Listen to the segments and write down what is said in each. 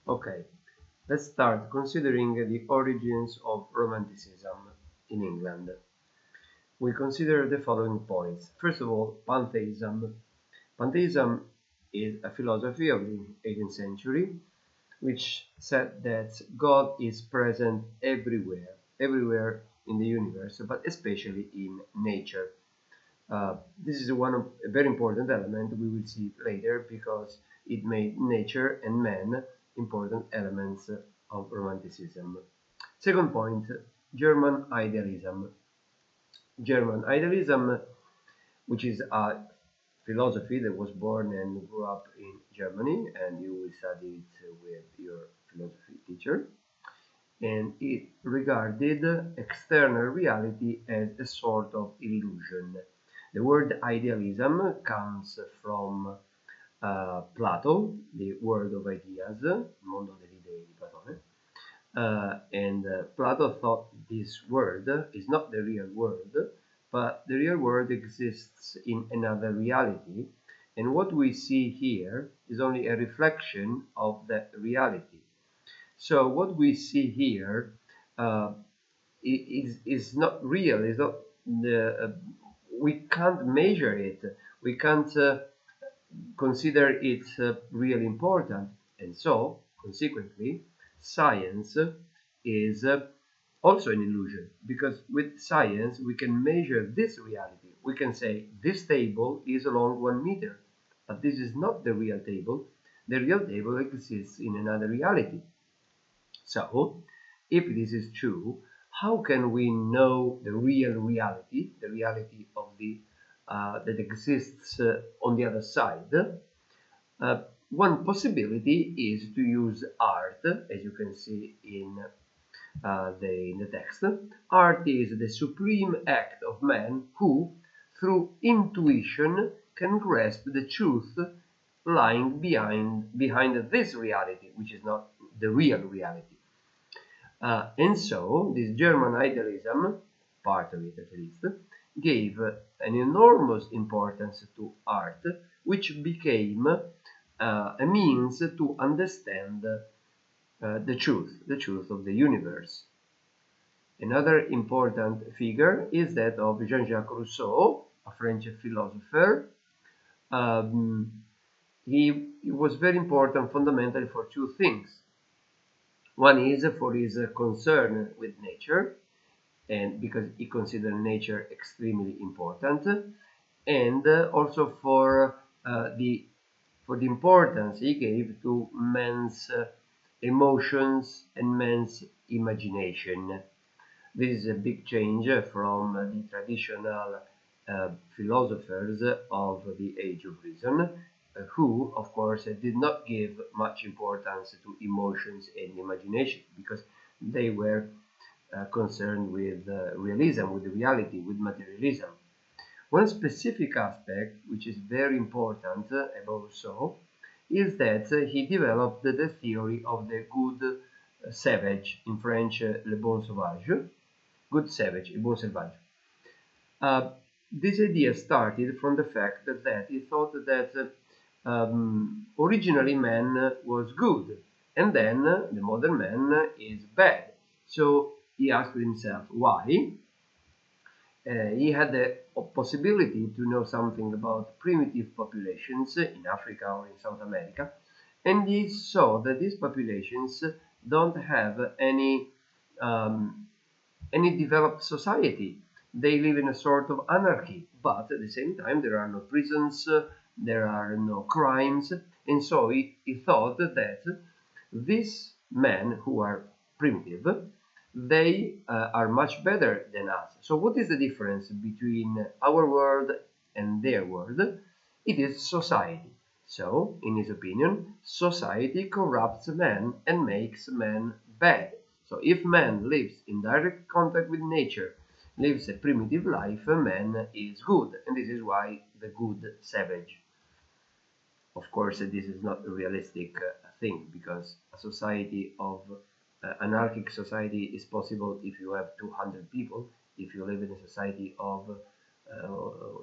Okay, let's start considering the origins of Romanticism in England. We consider the following points. First of all, pantheism. Pantheism is a philosophy of the 18th century which said that God is present everywhere in the universe, but especially in nature. This is one of a very important element we will see later because it made nature and man important elements of Romanticism. Second point, German idealism. German idealism, which is a philosophy that was born and grew up in Germany, and you will study it with your philosophy teacher. And it regarded external reality as a sort of illusion. The word idealism comes from Plato, the world of ideas, mondo delle idee di Platone. Plato thought this world is not the real world, but the real world exists in another reality, and what we see here is only a reflection of that reality. So what we see here is not real. Is not we can't measure it. We can't consider it really important, and so consequently, science is also an illusion, because with science we can measure this reality. We can say this table is along 1 meter, but this is not the real table. The real table exists in another reality. So, if this is true, how can we know the real reality, the reality of the that exists on the other side? One possibility is to use art, as you can see in the text. Art is the supreme act of man who, through intuition, can grasp the truth lying behind this reality, which is not the real reality. And so this German idealism, part of it at least, gave an enormous importance to art, which became a means to understand the truth of the universe. Another important figure is that of Jean-Jacques Rousseau, a French philosopher. He was very important fundamentally for two things. One is for his concern with nature, and because he considered nature extremely important, and also for the importance he gave to man's emotions and man's imagination. This is a big change from the traditional philosophers of the Age of Reason, who, of course, did not give much importance to emotions and imagination because they were concerned with realism, with the reality, with materialism. One specific aspect, which is very important about Rousseau, is that he developed the theory of the good savage, in French, le bon sauvage, good savage, le bon sauvage. This idea started from the fact that he thought that originally man was good, and then the modern man is bad. So he asked himself why. He had the possibility to know something about primitive populations in Africa or in South America, and he saw that these populations don't have any developed society. They live in a sort of anarchy, but at the same time there are no prisons, there are no crimes, and so he thought that these men who are primitive, they are much better than us. So what is the difference between our world and their world? It is society. So, in his opinion, society corrupts man and makes man bad. So if man lives in direct contact with nature, lives a primitive life, man is good, and this is why the good savage. Of course, this is not a realistic thing, because a society of anarchic society is possible if you have 200 people. If you live in a society of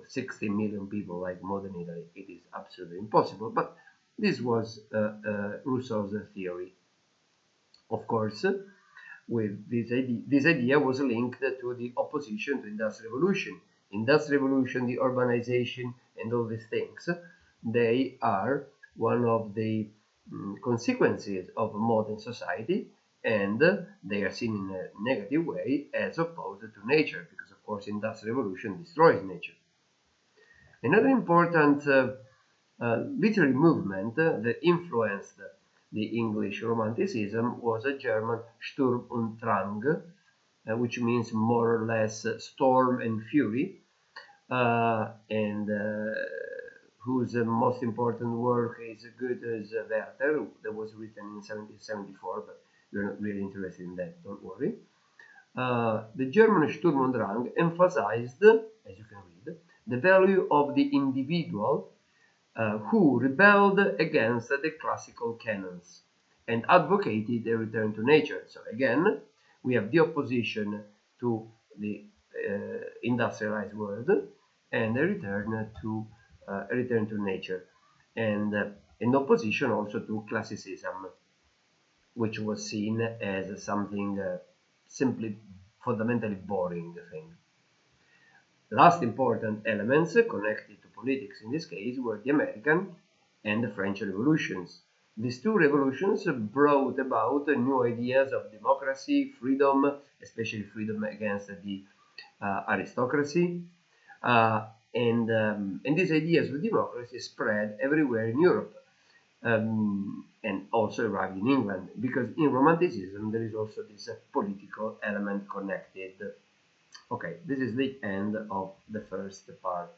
60 million people like modern Italy, it is absolutely impossible. But this was Rousseau's theory. Of course, with this idea was linked to the opposition to Industrial Revolution. Industrial Revolution, the urbanization, and all these things, they are one of the consequences of modern society, and they are seen in a negative way as opposed to nature, because of course Industrial Revolution destroys nature. Another important literary movement that influenced the English Romanticism was a German Sturm und Drang, which means more or less storm and fury, and whose most important work is Goethe's Werther, that was written in 1774, but we're not really interested in that, don't worry. The German Sturm und Drang emphasized, as you can read, the value of the individual who rebelled against the classical canons and advocated a return to nature. So again, we have the opposition to the industrialized world and a return to nature, and in opposition also to classicism, which was seen as something simply fundamentally boring thing. Last important elements connected to politics in this case were the American and the French revolutions. These two revolutions brought about new ideas of democracy, freedom, especially freedom against the aristocracy, and these ideas of democracy spread everywhere in Europe, and also arrived in England, because in Romanticism there is also this political element connected. Okay, this is the end of the first part.